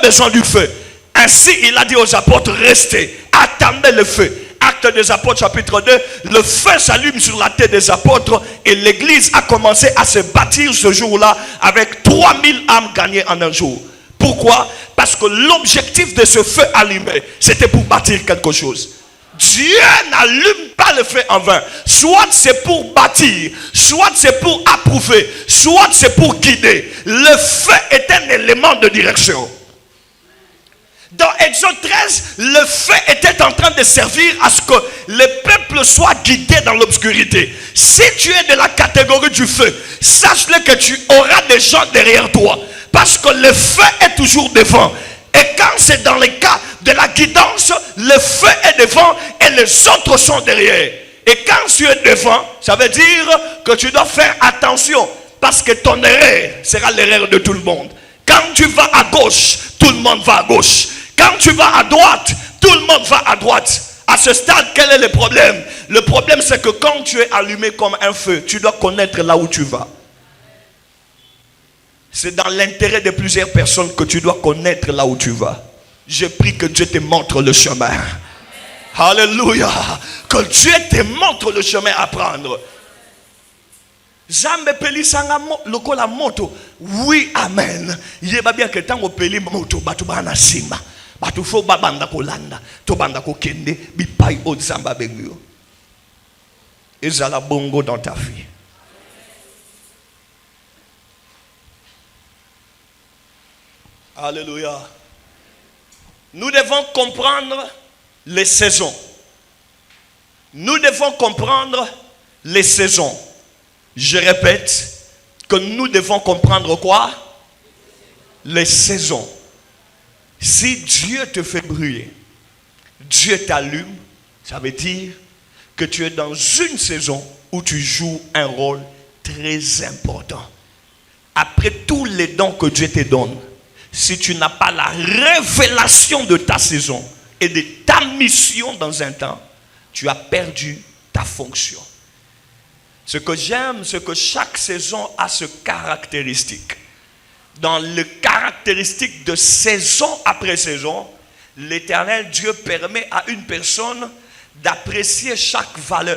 besoin du feu. Ainsi, il a dit aux apôtres, restez, attendez le feu. Actes des apôtres chapitre 2, le feu s'allume sur la tête des apôtres et l'église a commencé à se bâtir ce jour-là avec 3000 âmes gagnées en un jour. Pourquoi? Parce que l'objectif de ce feu allumé, c'était pour bâtir quelque chose. Dieu n'allume pas le feu en vain. Soit c'est pour bâtir, soit c'est pour approuver, soit c'est pour guider. Le feu est un élément de direction. Dans Exode 13, le feu était en train de servir à ce que le peuple soit guidé dans l'obscurité. Si tu es de la catégorie du feu, sache-le que tu auras des gens derrière toi. Parce que le feu est toujours devant. Et quand c'est dans le cas de la guidance, le feu est devant et les autres sont derrière. Et quand tu es devant, ça veut dire que tu dois faire attention. Parce que ton erreur sera l'erreur de tout le monde. Quand tu vas à gauche, tout le monde va à gauche. Quand tu vas à droite, tout le monde va à droite. À ce stade, quel est le problème? Le problème, c'est que quand tu es allumé comme un feu, tu dois connaître là où tu vas. C'est dans l'intérêt de plusieurs personnes que tu dois connaître là où tu vas. Je prie que Dieu te montre le chemin. Alléluia. Que Dieu te montre le chemin à prendre. Zambe peli sanga lokola moto. Oui, amen. Yeba bien que tango peli moto batu bana sima. Batu fo babanda kolanda, to banda ko kende bipai o zamba bengyo. Ezala bongo dans ta vie. Alléluia. Nous devons comprendre les saisons. Nous devons comprendre les saisons. Je répète que nous devons comprendre quoi? Les saisons. Si Dieu te fait briller, Dieu t'allume, ça veut dire que tu es dans une saison où tu joues un rôle très important. Après tous les dons que Dieu te donne, si tu n'as pas la révélation de ta saison et de ta mission dans un temps, tu as perdu ta fonction. Ce que j'aime, c'est que chaque saison a ce caractéristique. Dans le caractéristique de saison après saison, l'Éternel Dieu permet à une personne d'apprécier chaque valeur.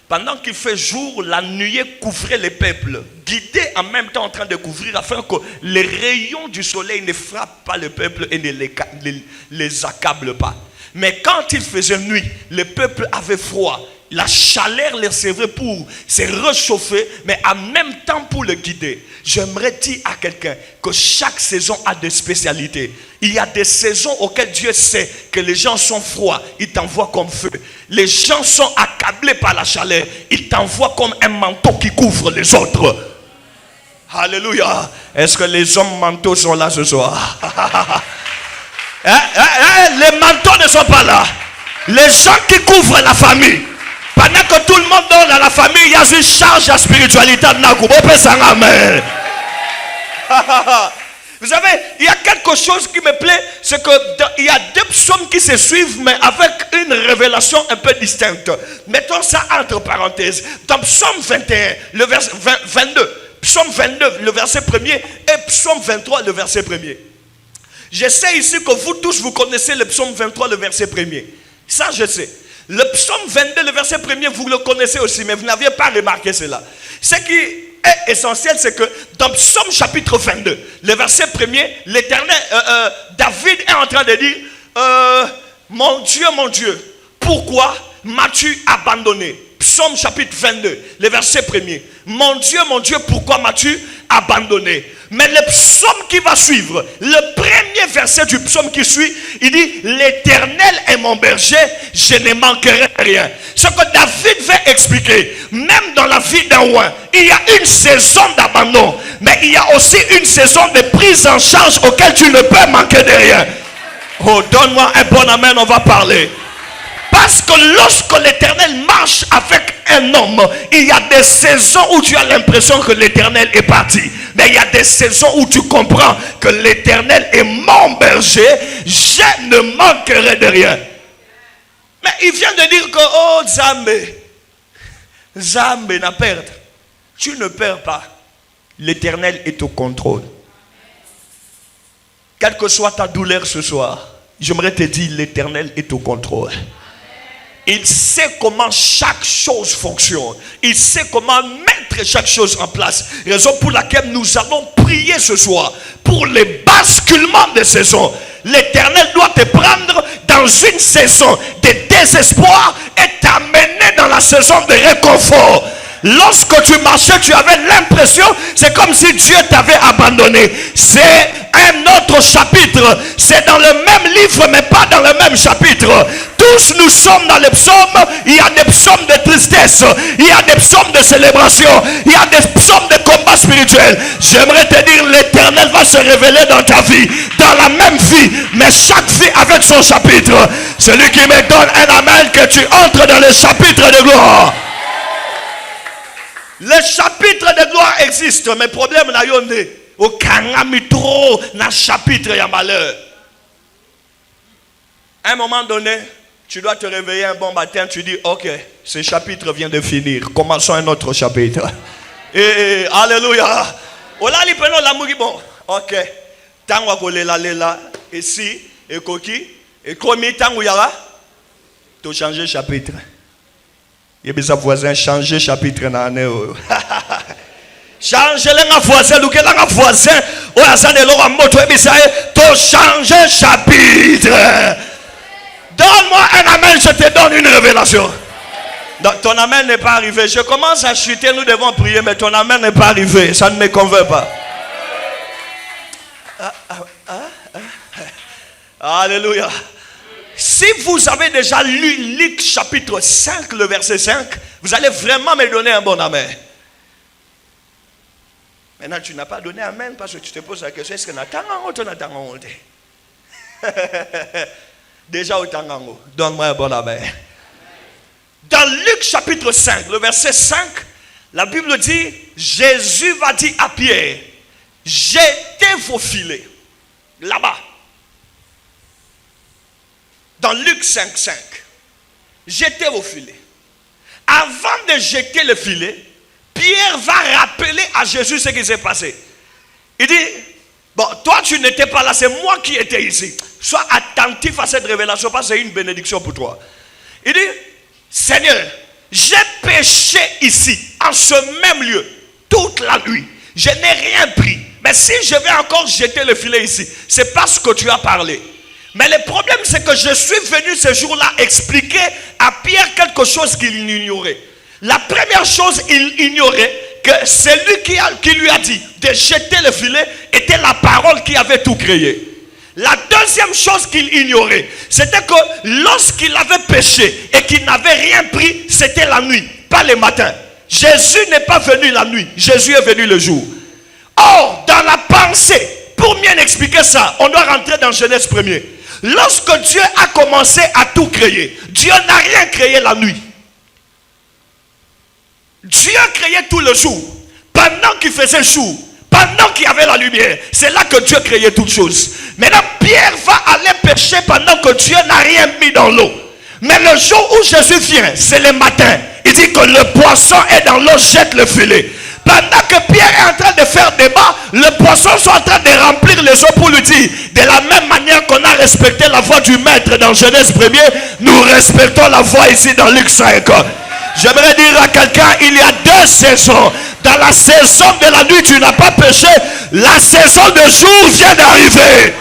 Pendant qu'il fait jour, la nuée couvrait les peuples, guidés en même temps en train de couvrir, afin que les rayons du soleil ne frappent pas le peuple et ne les accablent pas. Mais quand il faisait nuit, le peuple avait froid. La chaleur les servait pour se réchauffer, mais en même temps pour le guider. J'aimerais dire à quelqu'un que chaque saison a des spécialités. Il y a des saisons auxquelles Dieu sait que les gens sont froids, il t'envoie comme feu. Les gens sont accablés par la chaleur, il t'envoie comme un manteau qui couvre les autres. Alléluia. Est-ce que les hommes manteaux sont là ce soir? Les manteaux ne sont pas là. Les gens qui couvrent la famille. Pendant que tout le monde dort dans la famille, il y a une charge de spiritualité. Vous savez, il y a quelque chose qui me plaît, c'est qu'il y a deux psaumes qui se suivent, mais avec une révélation un peu distincte. Mettons ça entre parenthèses. Dans psaume 21, le verset 22, psaume 29, le verset 1er, et psaume 23, le verset 1er. Je sais ici que vous tous, vous connaissez le psaume 23, le verset 1er. Ça, je sais. Le psaume 22, le verset 1er, vous le connaissez aussi, mais vous n'aviez pas remarqué cela. Ce qui est essentiel, c'est que dans psaume chapitre 22, le verset 1er, l'Éternel, David est en train de dire, mon Dieu, pourquoi m'as-tu abandonné? Psaume chapitre 22, le verset 1er. Mon Dieu, pourquoi m'as-tu abandonné? Mais le psaume qui va suivre, le premier verset du psaume qui suit, il dit, l'Éternel est mon berger, je ne manquerai rien. Ce que David veut expliquer, même dans la vie d'un roi, il y a une saison d'abandon, mais il y a aussi une saison de prise en charge auquel tu ne peux manquer de rien. Oh, donne-moi un bon amen, on va parler. Parce que lorsque l'Éternel marche avec un homme, il y a des saisons où tu as l'impression que l'Éternel est parti. Mais il y a des saisons où tu comprends que l'Éternel est mon berger, je ne manquerai de rien. Mais il vient de dire que, oh Zambé n'a perdre. Tu ne perds pas. L'Éternel est au contrôle. quelle que soit ta douleur ce soir, j'aimerais te dire, l'Éternel est au contrôle. Il sait comment chaque chose fonctionne. Il sait comment mettre chaque chose en place. Raison pour laquelle nous allons prier ce soir pour les basculements de saison. L'Éternel doit te prendre dans une saison de désespoir et t'amener dans la saison de réconfort. Lorsque tu marchais, tu avais l'impression, c'est comme si Dieu t'avait abandonné. C'est un autre chapitre. C'est dans le même livre, mais pas dans le même chapitre. Tous nous sommes dans les psaumes. Il y a des psaumes de tristesse. Il y a des psaumes de célébration. Il y a des psaumes de combat spirituel. J'aimerais te dire, l'Éternel va se révéler dans ta vie. Dans la même vie. Mais chaque vie avec son chapitre. Celui qui me donne un amen, que tu entres dans le chapitre de gloire. Les chapitres de gloire existent, mais le problème n'a pas été au kangamitro dans le chapitre de malheur. À un moment donné, tu dois te réveiller un bon matin, tu dis, ok, ce chapitre vient de finir, commençons un autre chapitre. Et alléluia. Ola li peno la mugi bon. Ok. Tango ko lela ici et koki et komi tango yara. Tu changer chapitre. Il y a des voisins changer chapitre dans l'année. Changer les voisins, nous quel voisin, ou à ça de l'eau moto et bisaï, tu changer chapitre. Donne-moi un amen, je te donne une révélation. Donc, ton amen n'est pas arrivé. Je commence à chuter, nous devons prier, mais ton amen n'est pas arrivé. Ça ne me convainc pas. Alléluia. Si vous avez déjà lu Luc chapitre 5, le verset 5, vous allez vraiment me donner un bon amen. Maintenant, tu n'as pas donné amen parce que tu te poses la question, est-ce que tu as déjà au Tangango, donne-moi un bon amen. Dans Luc chapitre 5, le verset 5, la Bible dit, Jésus va dire à Pierre, jetez vos filets là-bas. Dans Luc 5, 5, jetez vos filets. Avant de jeter le filet, Pierre va rappeler à Jésus ce qui s'est passé. Il dit, bon, toi tu n'étais pas là, c'est moi qui étais ici. Sois attentif à cette révélation parce que c'est une bénédiction pour toi. Il dit, Seigneur, j'ai péché ici, en ce même lieu, toute la nuit. Je n'ai rien pris. Mais si je vais encore jeter le filet ici, c'est parce que tu as parlé. Mais le problème, c'est que je suis venu ce jour-là expliquer à Pierre quelque chose qu'il ignorait. La première chose, il ignorait que celui qui lui a dit de jeter le filet était la parole qui avait tout créé. La deuxième chose qu'il ignorait, c'était que lorsqu'il avait péché et qu'il n'avait rien pris, c'était la nuit, pas le matin. Jésus n'est pas venu la nuit, Jésus est venu le jour. Or, dans la pensée, pour bien expliquer ça, on doit rentrer dans Genèse 1er. Lorsque Dieu a commencé à tout créer, Dieu n'a rien créé la nuit. Dieu créait tout le jour. Pendant qu'il faisait jour, pendant qu'il y avait la lumière, c'est là que Dieu créait toutes choses. Maintenant, Pierre va aller pêcher pendant que Dieu n'a rien mis dans l'eau. Mais le jour où Jésus vient, c'est le matin. Il dit que le poisson est dans l'eau, jette le filet. Pendant que Pierre est en train de faire débat, le poisson sont en train de remplir les eaux pour lui dire, de la même manière qu'on a respecté la voix du maître dans Genèse 1er, nous respectons la voix ici dans Luc 5. J'aimerais dire à quelqu'un, il y a deux saisons. Dans la saison de la nuit, tu n'as pas péché. La saison de jour vient d'arriver.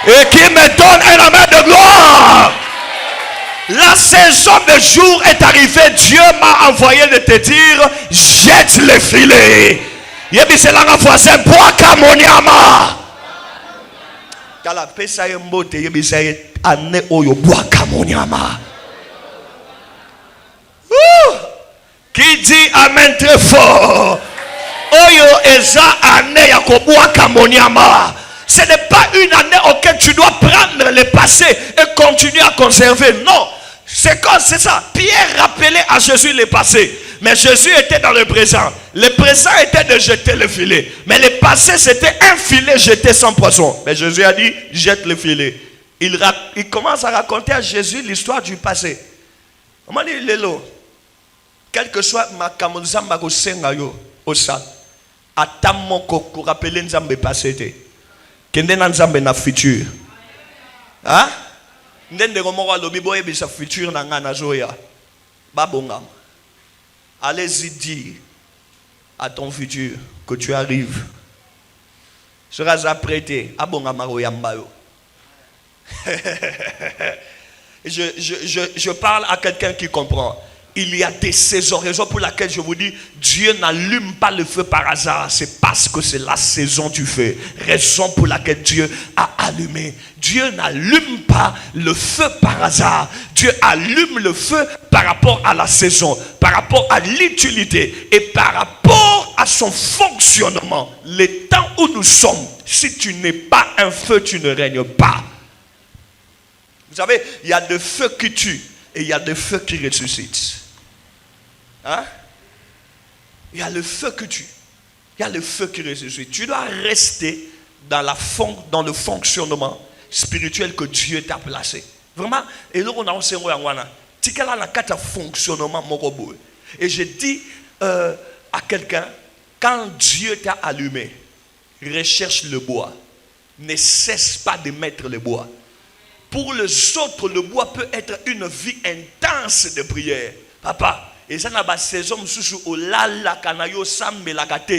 Et qui me donne un amen de gloire. La saison de jour est arrivée. Dieu m'a envoyé de te dire, jette les filets. Yebi c'est la voisin, bois kamoniama. Kala pesa yembote yebi c'est ane oyo bois kamoniama. Qui dit amen très fort. Oyo eza ane ya koboa kamoniama. Ce n'est pas une année auquel tu dois prendre le passé et continuer à conserver. Non. C'est ça. Pierre rappelait à Jésus le passé. Mais Jésus était dans le présent. Le présent était de jeter le filet. Mais le passé, c'était un filet jeté sans poisson. Mais Jésus a dit, jette le filet. Il commence à raconter à Jésus l'histoire du passé. On m'a dit, Lélo, quel que soit ma kamuzamba kosenga yo, osa, atamoko ko rappeler nzambe passé. Kende na nzambe na futur. Hein? Ndende komoko lobi boye bisa futur na nga na zoya. Babongam. Allez-y dire à ton futur que tu arrives. Seras apprêté à Bongamaro Yambayo. Je parle à quelqu'un qui comprend. Il y a des saisons, raison pour laquelle je vous dis, Dieu n'allume pas le feu par hasard, c'est parce que c'est la saison du feu. Raison pour laquelle Dieu a allumé. Dieu n'allume pas le feu par hasard. Dieu allume le feu par rapport à la saison, par rapport à l'utilité et par rapport à son fonctionnement. Les temps où nous sommes, si tu n'es pas un feu, tu ne règnes pas. Vous savez, il y a des feux qui tuent et il y a des feux qui ressuscitent. Hein? Il y a le feu que tu. Il y a le feu qui ressuscite. Tu dois rester dans le fonctionnement spirituel que Dieu t'a placé. Vraiment, et là on a enseigné un fonctionnement. Et je dis à quelqu'un, quand Dieu t'a allumé, recherche le bois. Ne cesse pas de mettre le bois. Pour les autres, le bois peut être une vie intense de prière. Papa, et ça n'a pas saison sous la canayo sambe la gâte.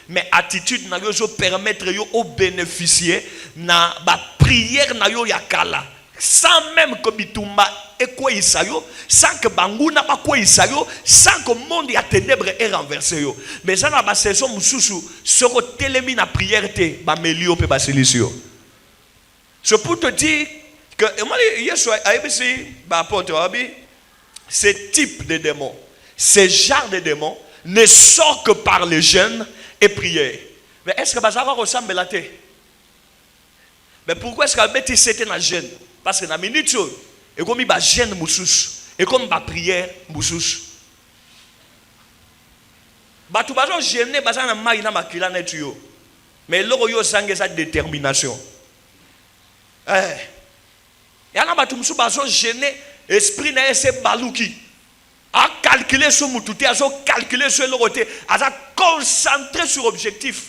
Mais attitude n'a yo permettre yo au bénéficier na ba prière na yo yakala. Sans même que bitumba et quoi isayo, sans que banguna ba quoi isayo, sans que le monde ya ténèbres est renversé yo. Mais ça n'a pas saison sous ce que télémi na prière te ba melio pe ba solution. C'est pour te dire que ce type de démons, ce genre de démons ne sort que par le jeûne et prière. Mais est-ce que ça ressemble à la tête? Mais pourquoi est-ce que c'était dans le jeûne? Parce que dans la minute, et comme il y a jeûne, et comme il y a prière, tu vas jeûner, mais l'eau yo sang sa détermination. Il y a des gens qui sont gênés, l'esprit n'a pas balouki. À calculer sur mon touté, à calculer sur le côté, à concentrer sur l'objectif.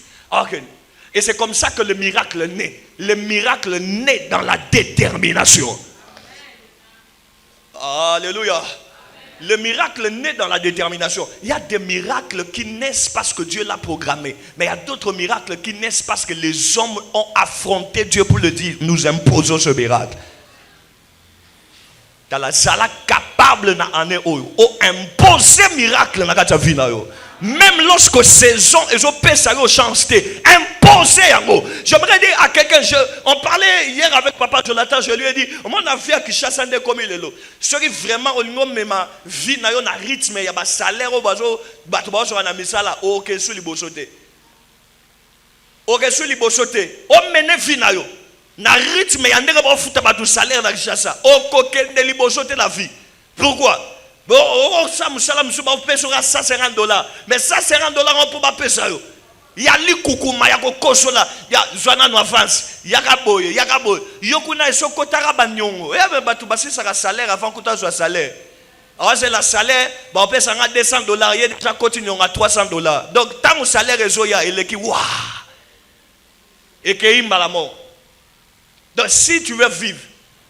Et c'est comme ça que le miracle naît. Le miracle naît dans la détermination. Alléluia. Le miracle naît dans la détermination. Il y a des miracles qui naissent parce que Dieu l'a programmé. Mais il y a d'autres miracles qui naissent parce que les hommes ont affronté Dieu pour le dire. Nous imposons ce miracle. Dans la sala capable d'imposer miracle dans ta vie. Même lorsque saison et je peux ça chance imposer. J'aimerais dire à quelqu'un, on parlait hier avec papa Jonathan, je lui ai dit, mon affaire qui chasse un des comme il est là. Ce qui vraiment au niveau de ma vie na rythme, il y a un salaire au bateau, bateau na misala, ok sur les bosoté. Ok sur les bosoté. On mène vie na yo. Na rythme il y a ndenge ba futa ba salaire na chassa. O kokende li bosoté la vie. Pourquoi? Bon, ça me paye sur $150. Mais $150 on peut pas payer ça. Il y a les koukouma, il y a les kosola, il y a Zwana en avance, il y a Gaboy, il y a Gaboy. Il y a des gens qui ont un salaire avant que tu aies un salaire. Alors c'est le salaire, on paye ça à $200, il y a déjà continué à $300. Donc tant que le salaire est zoya, il est qui waouh. Et qu'il y a la mort. Donc si tu veux vivre,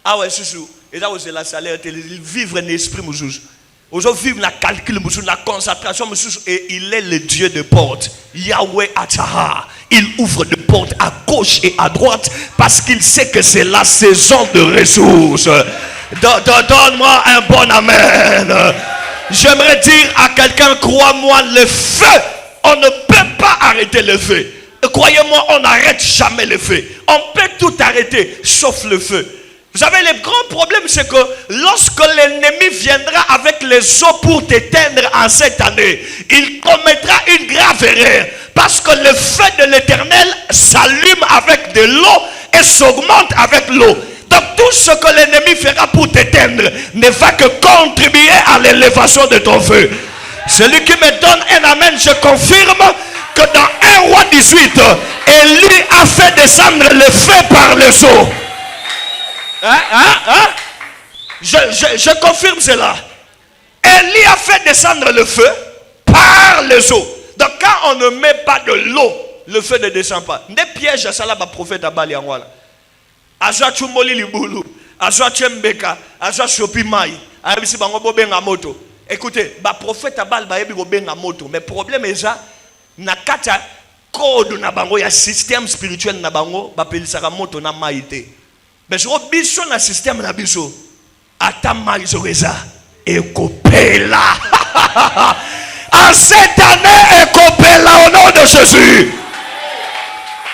ah ouais, c'est sûr. Et là c'est le salaire, vivre un esprit moussous. Aujourd'hui, vivre la calcul, la concentration, et il est le Dieu de porte. Yahweh Ataha. Il ouvre des portes à gauche et à droite parce qu'il sait que c'est la saison de ressources. Donne-moi un bon amen. J'aimerais dire à quelqu'un, crois-moi, le feu, on ne peut pas arrêter le feu. Croyez-moi, on n'arrête jamais le feu. On peut tout arrêter, sauf le feu. Vous savez, le grand problème, c'est que lorsque l'ennemi viendra avec les eaux pour t'éteindre en cette année, il commettra une grave erreur. Parce que le feu de l'Éternel s'allume avec de l'eau et s'augmente avec l'eau. Donc tout ce que l'ennemi fera pour t'éteindre ne va que contribuer à l'élévation de ton feu. Celui qui me donne un amen, je confirme que dans 1 Roi 18, Élie a fait descendre le feu par les eaux. Je confirme cela. Élie a fait descendre le feu par les eaux. Donc quand on ne met pas de l'eau, le feu ne descend pas. Des pièges à ça là, prophète à Bali en voilà. Aja chumoli libulu, aja chembeka, aja shopi mai, abisi bango bobenga moto. Écoutez, prophète à Bali ba yebi bobenga moto, mais problème est ça, na kata code na bango ya système spirituel na bango, ba pelisaka moto na maïté. Mais je biso na système na biso, ata mai zoeza, ekopela. En cette année, ekopela au nom de Jésus.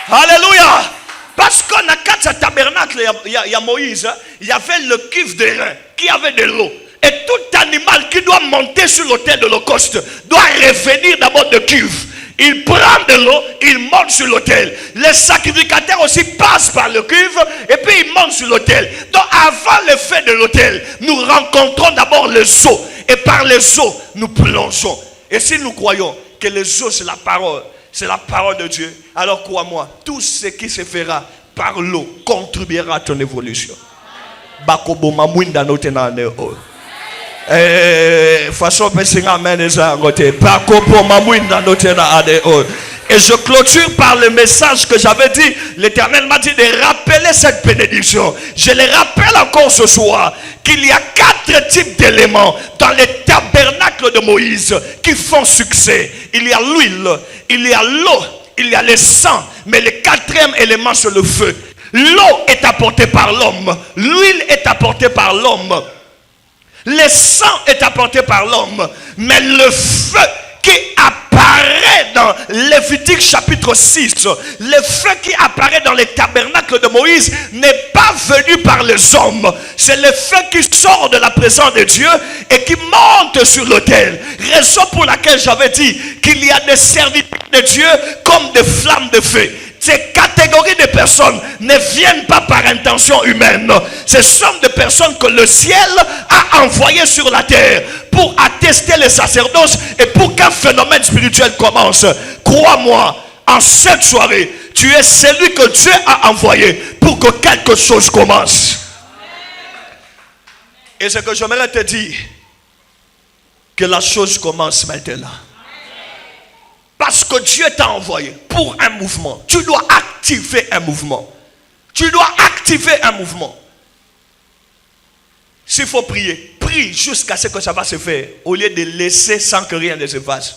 Alléluia. Parce qu'on a quatre tabernacles, il y a Moïse, il y avait le cuve de rein qui avait de l'eau. Et tout animal qui doit monter sur l'autel de l'Holocauste doit revenir d'abord de cuve. Il prend de l'eau, il monte sur l'autel. Les sacrificateurs aussi passent par le cuve et puis ils montent sur l'autel. Donc avant le feu de l'autel, nous rencontrons d'abord les eaux. Et par les eaux, nous plongeons. Et si nous croyons que les eaux c'est la parole de Dieu, alors crois-moi, tout ce qui se fera par l'eau contribuera à ton évolution. Et je clôture par le message que j'avais dit. L'Éternel m'a dit de rappeler cette bénédiction. Je le rappelle encore ce soir qu'il y a 4 types d'éléments dans les tabernacles de Moïse qui font succès. Il y a l'huile, il y a l'eau, il y a le sang, mais le 4e élément c'est le feu. L'eau est apportée par l'homme, l'huile est apportée par l'homme, le sang est apporté par l'homme, mais le feu qui apparaît dans Lévitique chapitre 6, le feu qui apparaît dans les tabernacles de Moïse n'est pas venu par les hommes. C'est le feu qui sort de la présence de Dieu et qui monte sur l'autel. Raison pour laquelle j'avais dit qu'il y a des serviteurs de Dieu comme des flammes de feu. Ces catégories de personnes ne viennent pas par intention humaine. Ce sont des personnes que le ciel a envoyées sur la terre pour attester les sacerdoces et pour qu'un phénomène spirituel commence. Crois-moi, en cette soirée, tu es celui que Dieu a envoyé pour que quelque chose commence. Et ce que j'aimerais te dire, que la chose commence maintenant. Parce que Dieu t'a envoyé pour un mouvement. Tu dois activer un mouvement. Tu dois activer un mouvement. S'il faut prier, prie jusqu'à ce que ça va se faire. Au lieu de laisser sans que rien ne se fasse.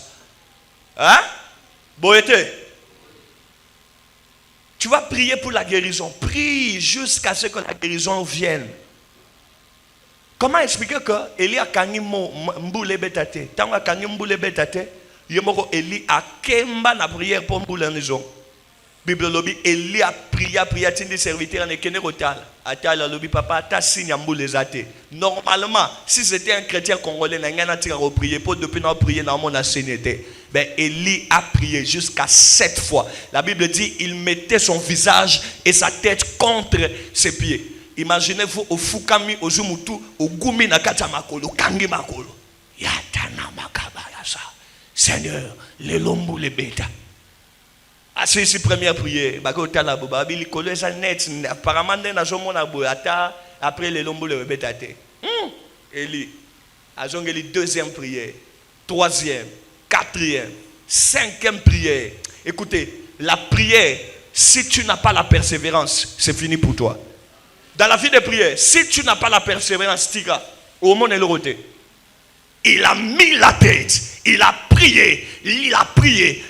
Hein? Boété. Tu vas prier pour la guérison. Prie jusqu'à ce que la guérison vienne. Comment expliquer que Eli a kangi mboule betate? Tant a kangi mboule betate? Yemoko Eli a kemba na prière pour mboule maison. Bible lobi Eli a prié tindi serviteur en ekene rotal. Atala lobi papa ta signe mboule zate. Normalement, si c'était un chrétien congolais na ngana tira ko prier pour depuis na prier na mon ancienneté. Ben Eli a prié jusqu'à 7 fois. La Bible dit il mettait son visage et sa tête contre ses pieds. Imaginez-vous au Fukami, au Zumutu, au Gumi Nakata Makolo, Kangi Makolo. Yatana Makabalasa. Seigneur, les lombou les bêta. Assez ici, première prière. Bakota la boba, bili kolo esa net. Apparemment, na zomo na boata après les lombou les bêta. Eli, azongeli deuxième prière, troisième, quatrième, cinquième prière. Écoutez, la prière, si tu n'as pas la persévérance, c'est fini pour toi. Dans la vie de prière, si tu n'as pas la persévérance, tika, au monde est le roté. Il a mis la tête, il a prié,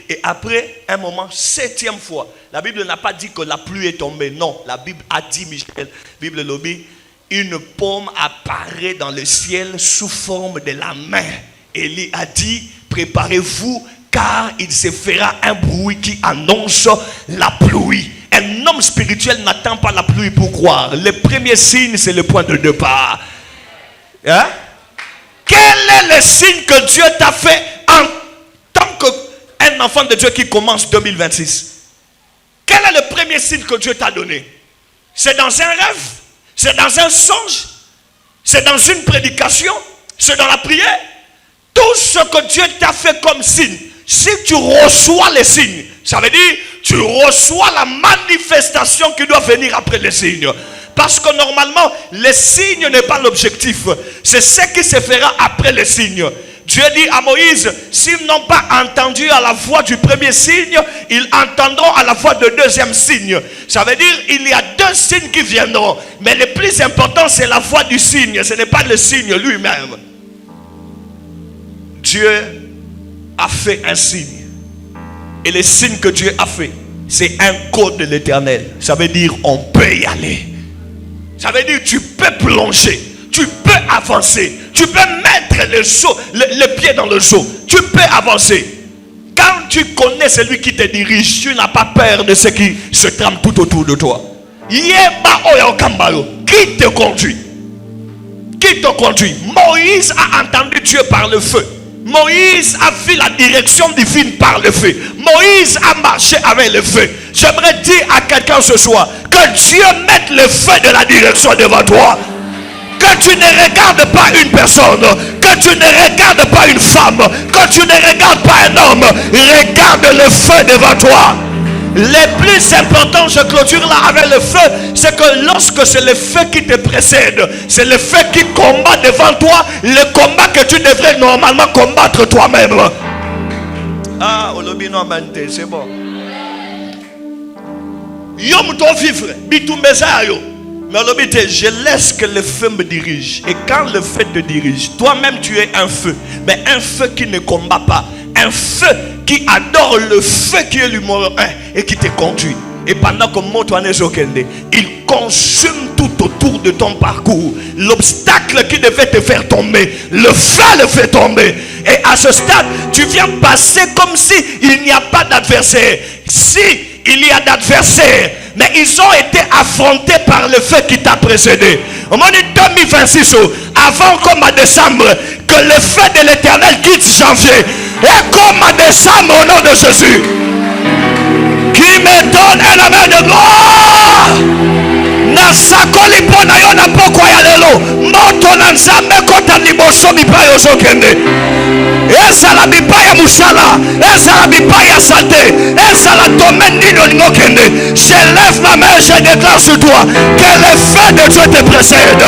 et après un moment, 7e fois, la Bible n'a pas dit que la pluie est tombée, non, la Bible a dit, Michel, Bible lobby, une paume apparaît dans le ciel sous forme de la main. Élie a dit, préparez-vous, car il se fera un bruit qui annonce la pluie. Un homme spirituel n'attend pas la pluie pour croire. Le premier signe, c'est le point de départ. Hein? Quel est le signe que Dieu t'a fait en tant qu'un enfant de Dieu qui commence 2026? Quel est le premier signe que Dieu t'a donné? C'est dans un rêve? C'est dans un songe? C'est dans une prédication? C'est dans la prière? Tout ce que Dieu t'a fait comme signe, si tu reçois les signes, ça veut dire tu reçois la manifestation qui doit venir après les signes. Parce que normalement, les signes n'est pas l'objectif. C'est ce qui se fera après les signes. Dieu dit à Moïse, s'ils n'ont pas entendu à la voix du premier signe, ils entendront à la voix du deuxième signe. Ça veut dire il y a 2 signes qui viendront. Mais le plus important, c'est la voix du signe. Ce n'est pas le signe lui-même. Dieu a fait un signe. Et le signe que Dieu a fait, c'est un code de l'Éternel. Ça veut dire on peut y aller. Ça veut dire tu peux plonger. Tu peux avancer. Tu peux mettre le pied dans le seau. Tu peux avancer. Quand tu connais celui qui te dirige, tu n'as pas peur de ce qui se trame tout autour de toi. Qui te conduit? Qui te conduit? Moïse a entendu Dieu par le feu. Moïse a vu la direction divine par le feu. Moïse a marché avec le feu. J'aimerais dire à quelqu'un ce soir que Dieu mette le feu de la direction devant toi. Que tu ne regardes pas une personne, que tu ne regardes pas une femme, que tu ne regardes pas un homme, regarde le feu devant toi. Le plus important, je clôture là avec le feu, c'est que lorsque c'est le feu qui te précède, c'est le feu qui combat devant toi, le combat que tu devrais normalement combattre toi-même. Ah, Olobi non mente, c'est bon. Yom to vivre, bitum besayo. Mais je laisse que le feu me dirige. Et quand le feu te dirige, toi-même tu es un feu. Mais un feu qui ne combat pas. Un feu qui adore le feu qui est numéro 1 et qui te conduit. Et pendant que il consume tout autour de ton parcours. L'obstacle qui devait te faire tomber, le feu le fait tomber. Et à ce stade, tu viens passer comme si il n'y a pas d'adversaire. Si il y a d'adversaires, mais ils ont été affrontés par le feu qui t'a précédé. Au moment de 2026, avant comme à décembre, que le feu de l'Éternel quitte janvier. Et comme à décembre au nom de Jésus. Qui me donne un amen de gloire. Nasakoli pona yo na poko ya lelo. Moto na nzambe kota liboso mipayo sokende. Ezala mipaya musala. Ezala mipaya santé. Ezala domaine nino ngokende. Je lève ma main, je déclare sur toi que le feu de Dieu te précède.